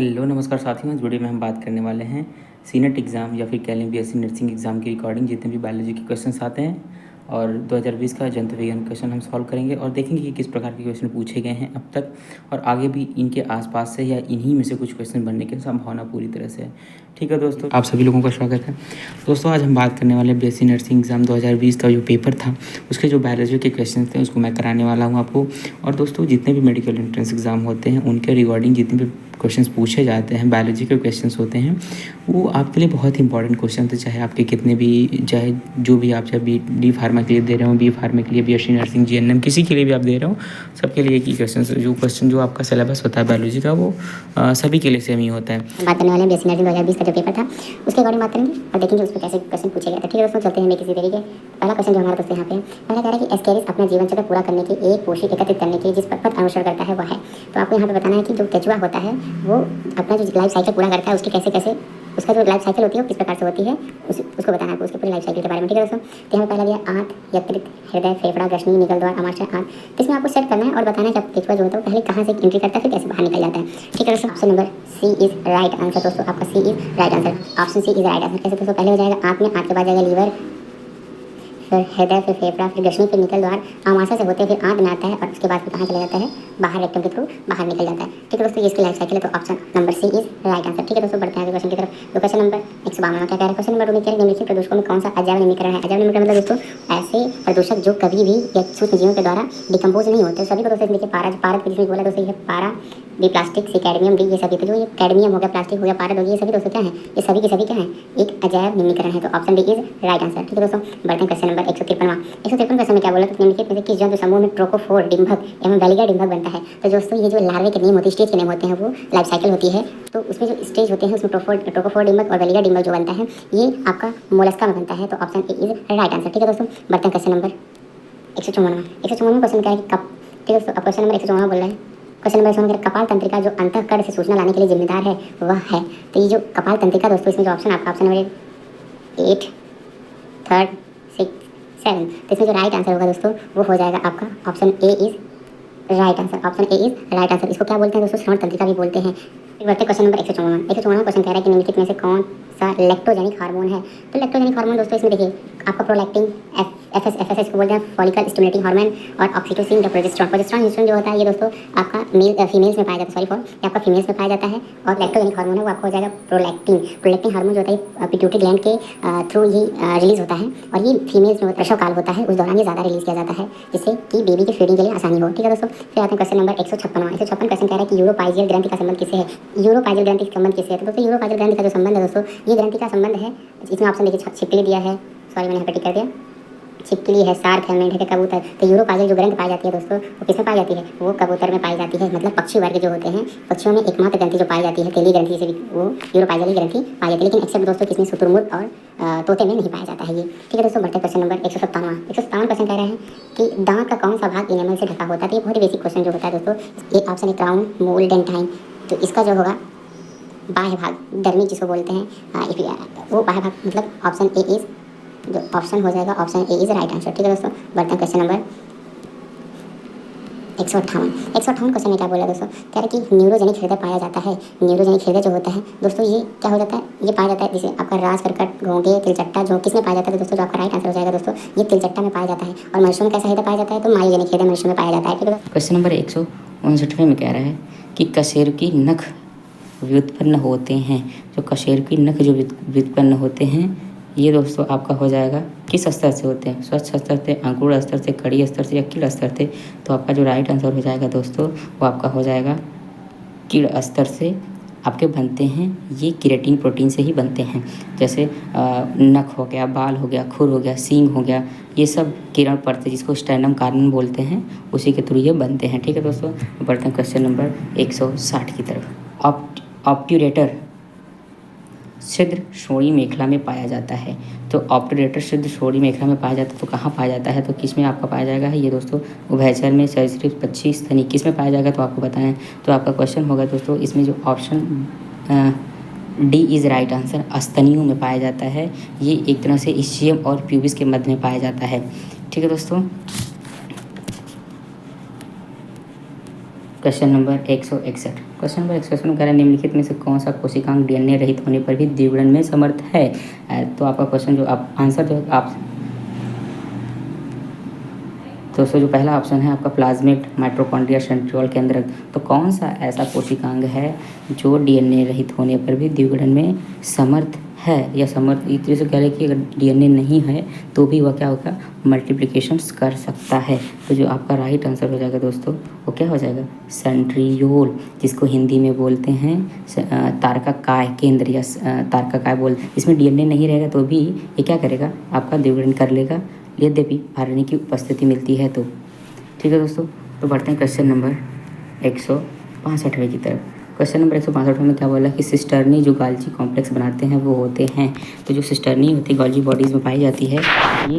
Hello नमस्कार साथियों, इस वीडियो में हम बात करने वाले हैं सीनेट एग्ज़ाम या फिर कह लें बीएससी नर्सिंग एग्ज़ाम की रिकॉर्डिंग जितने भी बायोलॉजी के क्वेश्चंस आते हैं और 2020 का जंतु विज्ञान क्वेश्चन हम सॉल्व करेंगे और देखेंगे कि किस प्रकार के क्वेश्चन पूछे गए हैं अब तक और आगे भी इनके आसपास से या इन्हीं में से कुछ क्वेश्चन बनने की संभावना पूरी तरह से है। ठीक है दोस्तों, आप सभी लोगों का स्वागत है। दोस्तों आज हम बात करने वाले हैं बीएससी नर्सिंग एग्ज़ाम 2020 का जो पेपर था उसके जो बायोलॉजी के क्वेश्चन थे उसको मैं कराने वाला हूँ आपको। और दोस्तों जितने भी मेडिकल एंट्रेंस एग्ज़ाम होते हैं उनके रिगार्डिंग जितने भी क्वेश्चंस पूछे जाते हैं बायोलॉजी के क्वेश्चंस होते हैं वो आपके लिए बहुत ही इंपॉर्टेंट क्वेश्चन थे, चाहे आपके कितने भी चाहे जो भी आप चाहे डी फार्मा के लिए दे रहे हो, बी फार्मा के लिए, बीएससी नर्सिंग, जीएनएम किसी के लिए भी आप दे रहे हो, सबके लिए की क्वेश्चन जो आपका सिलेबस होता है बायोलॉजी का वो सभी के लिए सेम ही होता है। बात करने वाले हैं बीएससी नर्सिंग 2020 का जो पेपर था उसके अकॉर्डिंग बात करेंगे और देखेंगे उस पर कैसे क्वेश्चन पूछे गए थे। ठीक है दोस्तों, चलते हैं किसी तरीके। पहला क्वेश्चन जो हमारा दोस्तों यहाँ पे है, पहला कह रहा है कि एस्केरिस अपना जीवन चक्र पूरा करने की एक कोशिश एकत्रित करने की जिस पथ अनुसरण करता है वह है। तो आपको यहाँ पे बताना है कि जो केचुआ होता है वो अपना जो लाइफ साइकिल पूरा करता है उसकी कैसे कैसे उसका जो लाइफ साइकिल होती है वो किस प्रकार से होती है उसको बताना है, उसके पूरी लाइफ साइकिल के बारे में। ठीक है दोस्तों, तो यहाँ पहला दिया आंत, यकृत, हृदय, फेफड़ा, ग्रसनी, निगल द्वार, अमाशय, आंत। इसमें आपको सेट करना है और बताना है कि आप केचुआ जो होता है वो पहले कहाँ से एंट्री करता है फिर कैसे बाहर निकल जाता है। ठीक है दोस्तों, option number C is right answer. दोस्तों आपका C is right answer, option C is right answer. कैसे दोस्तों, पहले हो जाएगा आंत में, आंत के बाद जाएगा लीवर, फिर हृदय, फिर फेफड़ा, फिर ग्रसनी, फिर निकल द्वार, आमाशय से होते फिर आंत में आता है और उसके बाद फिर कहाँ चला जाता है, बाहर रेक्टम के थ्रू बाहर निकल जाता है। ठीक है दोस्तों, ये इसकी लाइफ साइकिल है, तो option number C is right answer. ठीक है दोस्तों, बढ़ते हैं क्वेश्चन की तरफ। तो क्वेश्चन नंबर 152 क्या कह रहा है, क्वेश्चन नंबर 2 में कह रहा है निम्नलिखित प्रदूषकों में कौन सा अजैव निम्नीकरण है। अजैव निम्नीकरण मतलब दोस्तों ऐसे प्रदूषक जो कभी भी या सूक्ष्म जीवों के द्वारा डिकम्पोज नहीं होते। सभी को दोस्तों देखिए पारद जिसमें बोला दोस्तों ये पारा, बी प्लास्टिक, सी कैडमियम, डी ये सभी। तो जो ये कैडमियम हो गया, प्लास्टिक हो गया, पारद हो गया, ये सभी दोस्तों क्या है, ये सभी के सभी क्या है, एक अजैव निम्नीकरण है। तो option D is right answer. ठीक है दोस्तों, बढ़ते हैं क्वेश्चन नंबर 153 क्वेश्चन में क्या बोला, तो निम्नलिखित में से किस जंतु समूह में ट्रोकोफोर डिंभक एवं वेलिगा डिंभक बनता है। तो दोस्तों ये जो लार्वे के नेम होते हैं, स्टेज के नेम होते हैं, वो लाइफ साइकिल होती है। तो उसमें जो स्टेज होते हैं उसमें ट्रोकोफोर डिंभक और वेलिगा डिंभक जो बनता है ये आपका मोलस्का में बनता है। तो option A is right answer. ठीक है दोस्तों, बढ़ते हैं क्वेश्चन नंबर 154 क्वेश्चन क्या है कि कब। ठीक है दोस्तों, अब क्वेश्चन नंबर 154 बोल रहे हैं। क्वेश्चन नंबर 154 कपाल तंत्रिका जो अंतःकरण से सूचना लाने के लिए जिम्मेदार है वह है। तो ये जो कपाल तंत्रिका दोस्तों इसमें जो ऑप्शन आपका ऑप्शन नंबर 8, 3, 6, 7, तो इसमें जो राइट आंसर होगा दोस्तों वो हो जाएगा आपका option A is right answer. Option A is right answer. इसको क्या बोलते हैं दोस्तों, श्रवण तंत्रिका भी बोलते हैं। बढ़ते क्वेश्चन नंबर 154 क्वेश्चन कह रहा है कि निम्नलिखित में से कौन सा लैक्टोजेनिक हार्मोन है। तो लैक्टोजेनिक हार्मोन दोस्तों इसमें देखिए आपका प्रोलैक्टिन, एफएसएस को बोलते हैं फॉलिकल स्टिमुलेटिंग हार्मोन, और ऑक्सीटोसिन, प्रोजेस्टेरोन जो होता है ये दोस्तों आपका फीमेल्स में पाया जाता है, ये आपका फीमेल्स में पाया जाता है। और लैक्टोजेनिक हार्मोन है वो आपको हो जाएगा प्रोलैक्टिन हार्मोन जो होता है पिट्यूटरी ग्लैंड के थ्रू ये रिलीज होता है और ये फीमेल्स में प्रसव काल होता है उस दौरान ये ज़्यादा रिलीज किया जाता है जिससे कि बेबी की फीडिंग के लिए आसानी हो। ठीक है दोस्तों, फिर आते हैं क्वेश्चन नंबर 156 क्वेश्चन कह रहा है कि यूरोपाइजियल ग्रंथि का संबंध किससे है। यूरोपाइजियल ग्रंथि का संबंध किससे है। तो दोस्तों यूरोपाइजियल ग्रंथि का जो संबंध है दोस्तों ये ग्रंथि का संबंध है, इसमें ऑप्शन देखिए छिपकली दिया है, सॉरी मैंने यहाँ पे टिक कर दिया, छिपकली है, सार्क है, मेंढक है, कबूतर। तो यूरोपाइजियल जो ग्रंथि पाई जाती है दोस्तों वो किसमें पाई जाती है, वो कबूतर में पाई जाती है। मतलब पक्षी वर्ग जो होते हैं पक्षियों में एकमात्र ग्रंथि जो पाई जाती है तेली ग्रंथि से भी वो यूरोपाइजियल ग्रंथि पाई जाती है, लेकिन एक्सेप्ट दोस्तों किसमें, शुतुरमुर्ग और तोते में नहीं पाया जाता है ये। ठीक है दोस्तों, बढ़ते क्वेश्चन नंबर 157 क्वेश्चन कह रहा है कि दांत का कौन सा भाग इनेमल से ढका होता है। ये बहुत ही बेसिक क्वेश्चन जो होता है दोस्तों, ये ऑप्शन है क्राउन, मोल, डेंटाइन। तो इसका जो होगा बाह्य भाग, डर्मी जिसको बोलते हैं, वो बाह्य भाग मतलब ऑप्शन ए इज जो ऑप्शन हो जाएगा option A is right answer. ठीक है दोस्तों, बढ़ते हैं क्वेश्चन नंबर 158 क्वेश्चन में क्या बोला दोस्तों, कह रहे कि न्यूरोजेनिक हृदय पाया जाता है। न्यूरोजेनिक हृदय जो होता है दोस्तों ये क्या हो जाता है, ये पाया जाता है जिसे आपका राज, कर्कट, घोंघे, तिलचट्टा जो किसमें पाया जाता है दोस्तों, जो आपका राइट आंसर हो जाएगा दोस्तों ये तिलचट्टा में पाया जाता है। और मनुष्यों में कैसा हृदय पाया जाता है, तो मायोजेनिक हृदय मनुष्यों में पाया जाता है। ठीक है, क्वेश्चन नंबर 159 में कह रहा है कि कशेरुकी नख व्युत्पन्न होते हैं। जो कशेरुकी नख जो व्युत्पन्न होते हैं ये दोस्तों आपका हो जाएगा किस स्तर से होते हैं, स्वच्छ स्तर से, अंकुर स्तर से, कड़ी स्तर से या कीड़ स्तर से। तो आपका जो राइट आंसर हो जाएगा दोस्तों वो आपका हो जाएगा कीड़ स्तर से आपके बनते हैं। ये केराटिन प्रोटीन से ही बनते हैं, जैसे नख हो गया, बाल हो गया, खुर हो गया, सींग हो गया, ये सब किरण परत जिसको स्टेनम कार्बन बोलते हैं उसी के थ्रू ये बनते हैं। ठीक है दोस्तों, बढ़ते हैं क्वेश्चन नंबर 160 की तरफ। ऑब्ट्यूरेटर छिद्र श्रोणि मेखला में पाया जाता है। तो ऑब्ट्यूरेटर छिद्र श्रोणि मेखला में पाया जाता है, तो कहाँ पाया जाता है, तो किस में आपका पाया जाएगा ये दोस्तों, उभयचर में, सरीसृप, पक्षी, स्तनी, किस में पाया जाएगा तो आपको बताएं। तो आपका क्वेश्चन होगा दोस्तों इसमें जो option D is right answer, स्तनियों में पाया जाता है। ये एक तरह से इस्चियम और प्यूबिस के मध्य में पाया जाता है। ठीक है दोस्तों, क्वेश्चन नंबर 161। क्वेश्चन नंबर 161 कह रहा है निम्नलिखित में से कौन सा कोशिकांग डीएनए रहित होने पर भी द्विगुणन में समर्थ है। तो आपका क्वेश्चन जो आप आंसर जो आप दोस्तों जो पहला ऑप्शन है आपका प्लाज्मिड, माइटोकॉन्ड्रिया, सेंट्रियोल केंद्रक। तो कौन सा ऐसा कोशिकांग है जो डीएनए रहित होने पर भी द्विगुणन में समर्थ है या समर्थ इस तरह से कह रहे हैं कि अगर डीएनए नहीं है तो भी वह क्या होगा, मल्टीप्लिकेशंस कर सकता है। तो जो आपका राइट आंसर हो जाएगा दोस्तों वो क्या हो जाएगा, सेंट्रियोल, जिसको हिंदी में बोलते हैं तारकाकाय केंद्र या तारकाकाय बोलते हैं। इसमें डीएनए नहीं रहेगा तो भी ये क्या करेगा, आपका द्विगुणन कर लेगा, यद्यपि आरएनए की उपस्थिति मिलती है तो। ठीक है दोस्तों, तो बढ़ते हैं क्वेश्चन नंबर 165वें की तरफ। क्वेश्चन नंबर 165 में क्या बोला कि सिस्टर्नी जो गाल्जी कॉम्प्लेक्स बनाते हैं वो होते हैं। तो जो सिस्टर्नी होती है गोल्जी बॉडीज़ में पाई जाती है ये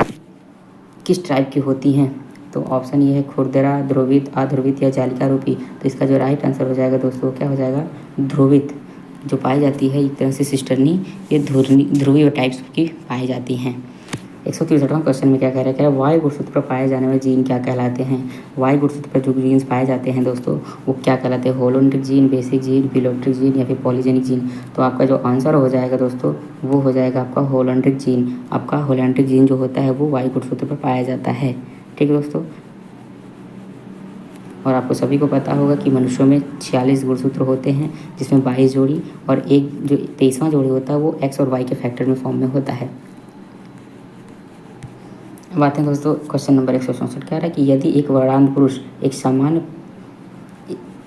किस टाइप की होती हैं। तो ऑप्शन ये है खुरदरा, ध्रुवित, अध्रुवित या जालिका रूपी। तो इसका जो राइट आंसर हो जाएगा दोस्तों क्या हो जाएगा, ध्रुवित जो पाई जाती है एक तरह से सिस्टर्नी ये ध्रुवीय टाइप्स की पाई जाती हैं। 163वां क्वेश्चन में क्या कह रहा है, वायु गुणसूत्र पर पाए जाने वाले जीन क्या कहलाते हैं। वायु गुणसूत्र पर जो जीन्स पाए जाते हैं दोस्तों वो क्या कहलाते हैं, होलोन्ड्रिक जीन, बेसिक जीन, पिलोट्रिक जीन या फिर पॉलीजेनिक जीन। तो आपका जो आंसर हो जाएगा दोस्तों वो हो जाएगा आपका होलोन्ड्रिक जीन। आपका होलोन्ड्रिक जीन जो होता है वो वायु गुणसूत्र पर पाया जाता है। ठीक है दोस्तों, और आपको सभी को पता होगा कि मनुष्यों में 46 गुणसूत्र होते हैं जिसमें 22 जोड़ी और एक जो 23वां जोड़ी होता है वो एक्स और वाई के फैक्टर में फॉर्म में होता है। बात है दोस्तों क्वेश्चन नंबर 164 कह रहा है कि यदि एक वरदान पुरुष एक सामान्य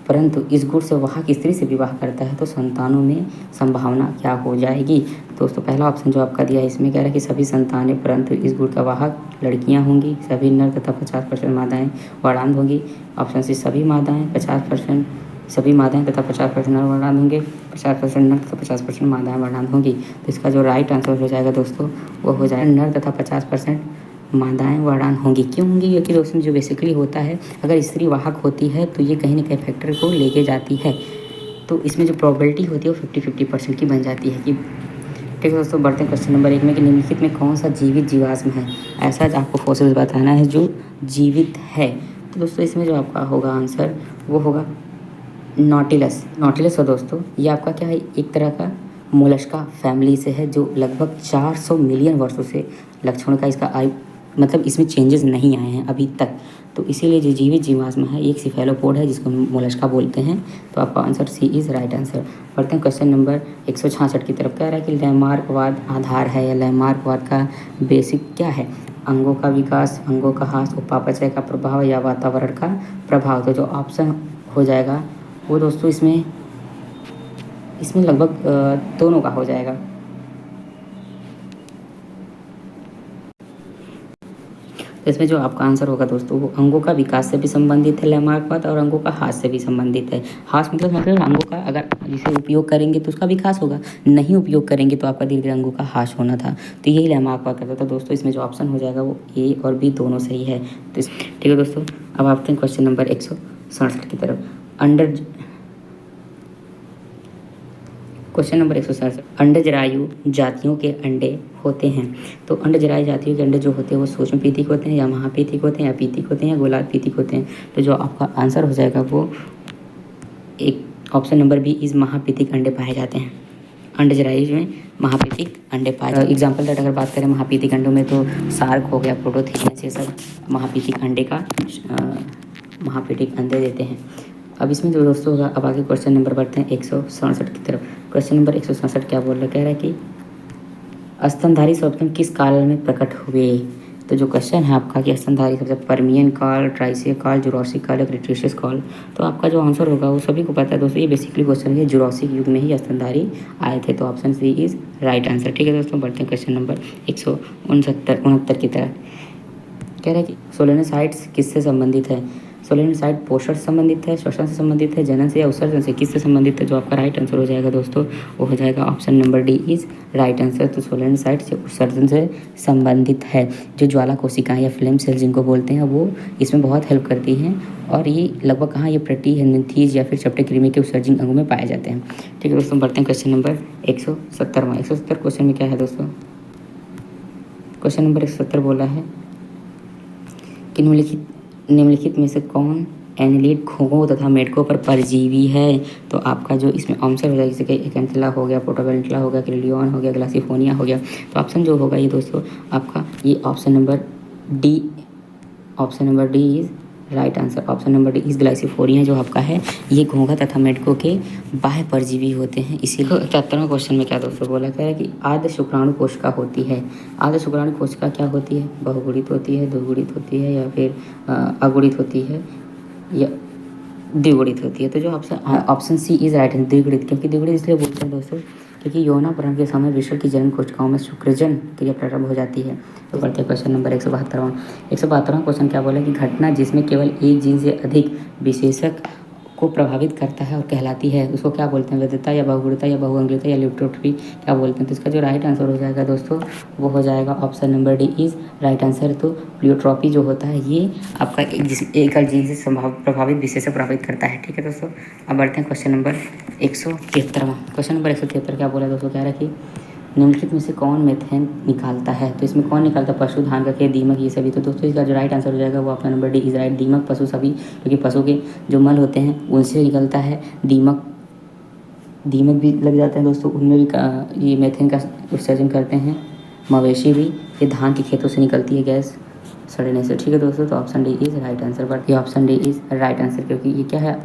परंतु इस गुण से वाहक स्त्री से विवाह करता है तो संतानों में संभावना क्या हो जाएगी। दोस्तों पहला ऑप्शन जो आपका दिया है इसमें कह रहा है कि सभी संतानें परंतु इस गुण का वाहक लड़कियां होंगी, सभी नर तथा 50% मादाएँ वरदान होंगी। ऑप्शन सी सभी मादाएँ 50%, सभी मादाएँ तथा 50% नर वरदान होंगे, 50% नर तथा 50% मादाएँ वरदान होंगी। तो इसका जो राइट आंसर हो जाएगा दोस्तों वो हो जाएगा नर तथा 50% मादाएँ वरदान होंगी। क्यों होंगी, क्योंकि दोस्तों जो बेसिकली होता है अगर स्त्री वाहक होती है तो ये कहीं ना कहीं फैक्टर को लेके जाती है, तो इसमें जो प्रोबेबिलिटी होती है वो 50-50% की बन जाती है कि। ठीक है दोस्तों, बढ़ते हैं क्वेश्चन नंबर 1 में कि निम्नलिखित में कौन सा जीवित जीवाश्म है। ऐसा आपको फोसिल्स बताना है जो जीवित है। तो दोस्तों इसमें जो आपका होगा आंसर वो होगा नॉटिलस। नॉटिलस हो दोस्तों ये आपका क्या है, एक तरह का मोलस्का फैमिली से है जो लगभग 400 मिलियन वर्षों से लक्षणों का इसका आयु मतलब इसमें चेंजेस नहीं आए हैं अभी तक। तो इसीलिए जो जीवित जीवाश्म है एक सिफेलोपोड है जिसको मोलस्का बोलते हैं। तो आपका answer C is right answer. बढ़ते हैं क्वेश्चन नंबर 166 की तरफ। कह रहा है कि लैमार्कवाद आधार है या लैमार्कवाद का बेसिक क्या है, अंगों का विकास, अंगों का ह्रास, उपापचय का प्रभाव या वातावरण का प्रभाव। तो जो ऑप्शन हो जाएगा वो दोस्तों इसमें लगभग दोनों का हो जाएगा। तो इसमें जो आपका आंसर होगा दोस्तों वो अंगों का विकास से भी संबंधित है लैमार्कवाद और अंगों का ह्रास से भी संबंधित है। ह्रास मतलब अंगों का अगर जिसे उपयोग करेंगे तो उसका विकास होगा, नहीं उपयोग करेंगे तो आपका धीरे धीरे अंगों का ह्रास होना था। तो यही लैमार्कवाद करता था दोस्तों। इसमें जो ऑप्शन हो जाएगा वो ए और बी दोनों सही है। तो ठीक है दोस्तों, अब आते हैं क्वेश्चन नंबर 167 की तरफ। क्वेश्चन नंबर 167, अंडजरायु जातियों के अंडे होते हैं। तो अंडजरायु जातियों के अंडे जो होते हैं वो सूक्ष्म पीतिक होते हैं या महापीतिक होते हैं या पीतिक होते हैं या गोलार्ध पीतिक होते हैं। तो जो आपका आंसर हो जाएगा वो एक ऑप्शन नंबर बी इस महापीतिक अंडे पाए जाते हैं। अंडजरायु में महापीतिक अंडे पाए जाते हैं। एग्जाम्पल दैट अगर बात करें महापीतिक अंडों में तो सार्क हो गया, प्रोटोथीनियस, ये सब महापीतिक अंडे का महापीतिक अंडे देते हैं। अब इसमें जो दोस्तों होगा, अब आगे क्वेश्चन नंबर बढ़ते हैं 167 की तरफ। क्वेश्चन नंबर 167 क्या बोल रहा है, कह रहा है कि स्तनधारी सर्वप्रथम किस काल में प्रकट हुए। तो जो क्वेश्चन है आपका कि स्तनधारी सबसे परमियन काल, ट्राइसिक काल, जुरासिक काल या क्रिटेशियस काल। तो आपका जो आंसर होगा वो सभी को पता है दोस्तों, ये बेसिकली क्वेश्चन है जुरासिक युग में ही स्तनधारी आए थे। तो option C is right answer. ठीक है दोस्तों, बढ़ते हैं क्वेश्चन नंबर 169 की तरफ। कह रहा है कि सोलेनोसाइट्स किससे संबंधित है। सोलेनोसाइट पोषण से संबंधित है, श्वसन से संबंधित है, जनन से या उत्सर्जन से, किससे संबंधित है। जो आपका राइट आंसर हो जाएगा दोस्तों वो हो जाएगा option number D is right answer. तो सोलेनोसाइट से उत्सर्जन से संबंधित है। जो ज्वाला कोशिकाएं या फ्लेम सेल जिनको बोलते हैं वो इसमें बहुत हेल्प करती हैं और ये लगभग कहाँ ये प्रोटीज या फिर चपटे कृमि के उत्सर्जन अंगों में पाए जाते हैं। ठीक है दोस्तों, बढ़ते हैं क्वेश्चन नंबर 170 170 क्वेश्चन में क्या है दोस्तों, क्वेश्चन नंबर 170 बोला है कि निम्नलिखित में से कौन एनिलिड घोंघों तथा मेढकों पर परजीवी है। तो आपका जो इसमें आंसर हो जाएगा, जैसे कि एकेंथेला हो गया, प्रोटोबेंटिला हो गया, क्लेडियन हो गया, ग्लासिफोनिया हो गया। तो ऑप्शन जो होगा ये दोस्तों आपका ये option number D is right answer. Option number D is ग्लाइसिफोरिया जो आपका है, ये घोंघा तथा मेढकों के बाह्य परजीवी होते हैं। इसीलिए 73वां क्वेश्चन में क्या दोस्तों बोला गया है कि आद्य शुक्राणु कोशिका होती है। आद्य शुक्राणु कोशिका क्या होती है? बहुगुणित होती है, द्विगुणित होती है, या फिर अगुणित होती है, या द्विगुणित होती है। तो जो ऑप्शन सी इज राइट है, द्विगुणित। क्योंकि द्विगुणित इसलिए बोलते हैं दोस्तों क्योंकि यौनापरण के समय विषय की जनन कोशिकाओं में शुक्रजन क्रिया प्रारंभ हो जाती है। तो बढ़ते हैं क्वेश्चन नंबर 172वां क्वेश्चन क्या बोला कि घटना जिसमें केवल एक जीन से अधिक विशेषक को प्रभावित करता है और कहलाती है, उसको क्या बोलते हैं? वैधता या बहुगुणिता या बहुअंगीयता या ल्यूट्रोट्री क्या बोलते हैं? तो इसका जो राइट आंसर हो जाएगा दोस्तों वो हो जाएगा option number D is right answer. तो प्लियोट्रॉपी जो होता है ये आपका एकल जीन से प्रभावित विशेषक प्रभावित करता है। ठीक है दोस्तों, अब बढ़ते हैं क्वेश्चन नंबर 173वां। क्वेश्चन नंबर 173 क्या बोला दोस्तों? क्या रहा कि निम्नलिखित में से कौन मीथेन निकालता है? तो इसमें कौन निकालता है? पशु, धान का खेत, दीमक, ये सभी। तो दोस्तों इसका जो राइट आंसर हो जाएगा वो option number D is right, दीमक, पशु सभी। क्योंकि पशु के जो मल होते हैं उनसे निकलता है दीमक भी लग जाते हैं दोस्तों, उनमें भी ये मीथेन का उत्सर्जन करते हैं। मवेशी भी, ये धान के खेतों से निकलती है गैस सड़ने से। ठीक है दोस्तों, तो option D is right answer. But ये option D is right answer क्योंकि ये क्या है?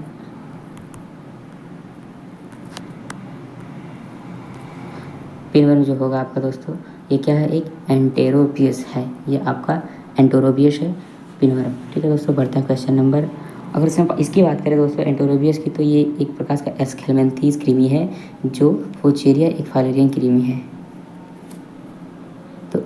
पिनवर्म जो होगा आपका दोस्तों ये क्या है? एक एंटेरोबियस है, ये आपका एंटेरोबियस है पिनवर्म। ठीक है दोस्तों, बढ़ते हैं क्वेश्चन नंबर। अगर इसकी बात करें दोस्तों एंटेरोबियस की, तो ये एक प्रकार का एस्केलमेंथीज कृमि है जो फोचेरिया एक फाइलेरियन कृमि है। तो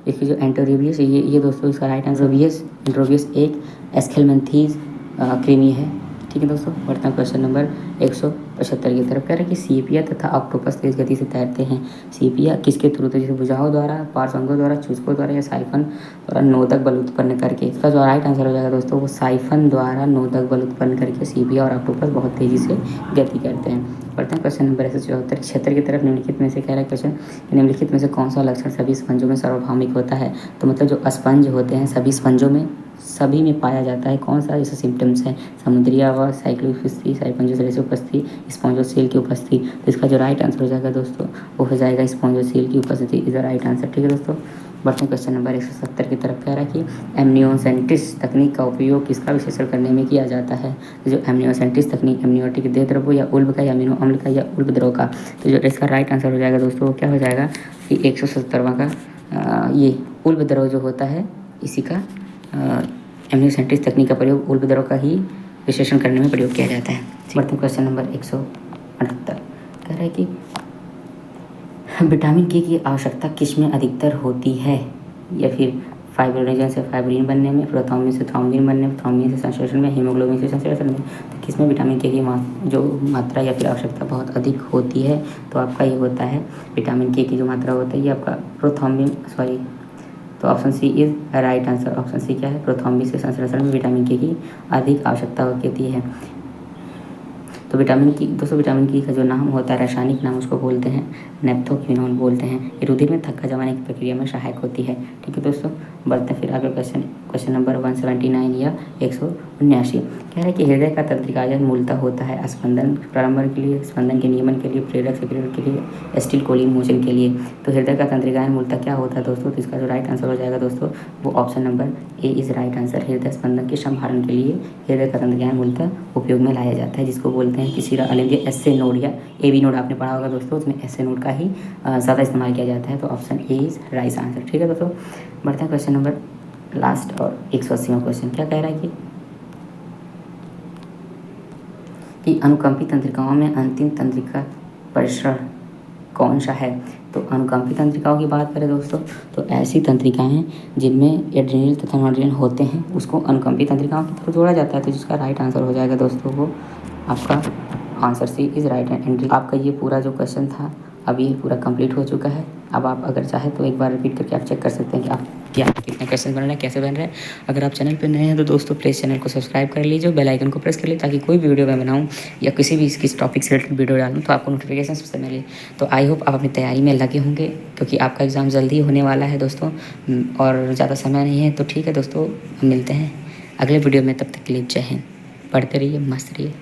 इसकी जो एंटेरोबियस ये दोस्तों इसका राइट आंसर एंटेरोबियस एक एस्केलमेंथीज कृमि है। ठीक है दोस्तों, बढ़ते हैं क्वेश्चन नंबर 175 की तरफ। कह रहे हैं कि सीपिया तथा ऑक्टोपस तेज गति से तैरते हैं। सीपिया किसके थ्रू? तो जैसे भुजाओं द्वारा, पार्श्वों द्वारा, चूसकों द्वारा या साइफन द्वारा नोदक बल उत्पन्न करके। इसका जो राइट आंसर हो जाएगा दोस्तों वो साइफन द्वारा नोदक बल उत्पन्न करके सीपिया और ऑक्टोपस बहुत तेजी से गति करते हैं। बढ़ते हैं क्वेश्चन नंबर 174 क्षेत्र की तरफ। निम्नलिखित में से कह रहा है क्वेश्चन, निम्नलिखित में से कौन सा लक्षण सभी स्पंजों में सार्वभौमिक होता है? तो मतलब जो स्पंज होते हैं सभी स्पंजों में सभी में पाया जाता है। कौन सा? जैसे सिम्टम्स है समुद्री आवास, साइक्लिक उपस्थिति, साइपंजोसेल की उपस्थिति, स्पॉन्जोसेल की उपस्थिति। तो इसका जो राइट आंसर हो जाएगा दोस्तों वो हो जाएगा स्पॉन्जोसेल की उपस्थिति इज द राइट आंसर। ठीक है दोस्तों, बढ़ते हैं क्वेश्चन नंबर 170 की तरफ। कह रहा है कि एमनियोसेंटिस तकनीक का उपयोग किसका विश्लेषण करने में किया जाता है? तो जो एमनियोसेंटिस तकनीक एमनियोटिक देह द्रव्यों या उल्ब का या अमीनो अम्ल का या उल्ब द्रव का। तो जो इसका राइट आंसर हो जाएगा दोस्तों वो क्या हो जाएगा कि 170वां का ये उल्ब द्रव जो होता है इसी का एमनियोसेंटिस तकनीक का प्रयोग उल्ब द्रव का ही विश्लेषण करने में प्रयोग किया जाता है। बढ़ते हैं क्वेश्चन नंबर 178। कह रहा है कि विटामिन के की आवश्यकता किस में अधिकतर होती है? या फिर फाइब्रोनेजन से फाइब्रिन बनने में, प्रोथ्रोम्बिन से थ्रोम्बिन बनने में, थ्रोम्बिन से संश्लेषण में, हीमोग्लोबिन से संश्लेषण में। तो किस में विटामिन के की जो मात्रा या फिर आवश्यकता बहुत अधिक होती है? तो आपका ये होता है विटामिन के की जो मात्रा होता है ये आपका तो option C is right answer. Option C क्या है? प्रोथ्रोम्बिन से संश्लेषण में विटामिन के की अधिक आवश्यकता होती है। तो विटामिन की का जो नाम होता है रासायनिक नाम उसको बोलते हैं नेप्थोक्विनोन बोलते हैं। ये रुधिर में थक्का जमाने की प्रक्रिया में सहायक होती है। ठीक है दोस्तों, बढ़ते हैं फिर आगे क्वेश्चन नंबर 179 या 179। कह रहा है कि हृदय का तंत्रिकाजन मूलतः होता है स्पंदन प्रारंभ के लिए, स्पंदन के नियमन के लिए, प्रेरक सक्रियण के लिए, एसिटिलकोलिन मोचन के लिए। तो हृदय का तंत्रिकाजन मूलतः क्या होता है दोस्तों? तो इसका जो राइट आंसर हो जाएगा दोस्तों वो option number A is right answer. हृदय स्पंदन के संभारण के लिए हृदय का तंत्रिकाजन मूलतः उपयोग में लाया जाता है, जिसको बोलते हैं कि सीरा अलिंद्रिय एसए नोड या एबी नोड आपने पढ़ा होगा दोस्तों, उसमें एसए नोड का ही ज़्यादा इस्तेमाल किया जाता है। तो option A is right answer. ठीक है दोस्तों, बढ़ते हैं क्वेश्चन नंबर लास्ट और 180वां क्वेश्चन। क्या कह रहा है कि अनुकंपी तंत्रिकाओं में अंतिम तंत्रिका परिसर कौन सा है? तो अनुकंपी तंत्रिकाओं की बात करें दोस्तों तो ऐसी तंत्रिकाएं जिनमें एड्रेनल तथा नॉड्रेनल होते हैं उसको अनुकंपी तंत्रिकाओं की तरफ जोड़ा जाता है। तो जिसका राइट आंसर हो जाएगा दोस्तों वो आपका answer C is right and. आपका ये पूरा जो क्वेश्चन था अब ये पूरा कंप्लीट हो चुका है। अब आप अगर चाहें तो एक बार रिपीट करके आप चेक कर सकते हैं कि आप क्या कितने क्वेश्चन बन रहे हैं, कैसे बन रहे हैं। अगर आप चैनल पर नए हैं तो दोस्तों प्लीज़ चैनल को सब्सक्राइब कर लीजिए, बेल आइकन को प्रेस कर लीजिए ताकि कोई भी वीडियो मैं बनाऊं या किसी भी इसकी टॉपिक से रिलेटेड वीडियो डालूं तो आपको नोटिफिकेशन सबसे मिले। तो आई होप आप अपनी तैयारी में लगे होंगे क्योंकि आपका एग्ज़ाम जल्दी होने वाला है दोस्तों और ज़्यादा समय नहीं है। तो ठीक है दोस्तों, मिलते हैं अगले वीडियो में, तब तक के लिए जय हिंद। पढ़ते रहिए, मस्त रहिए।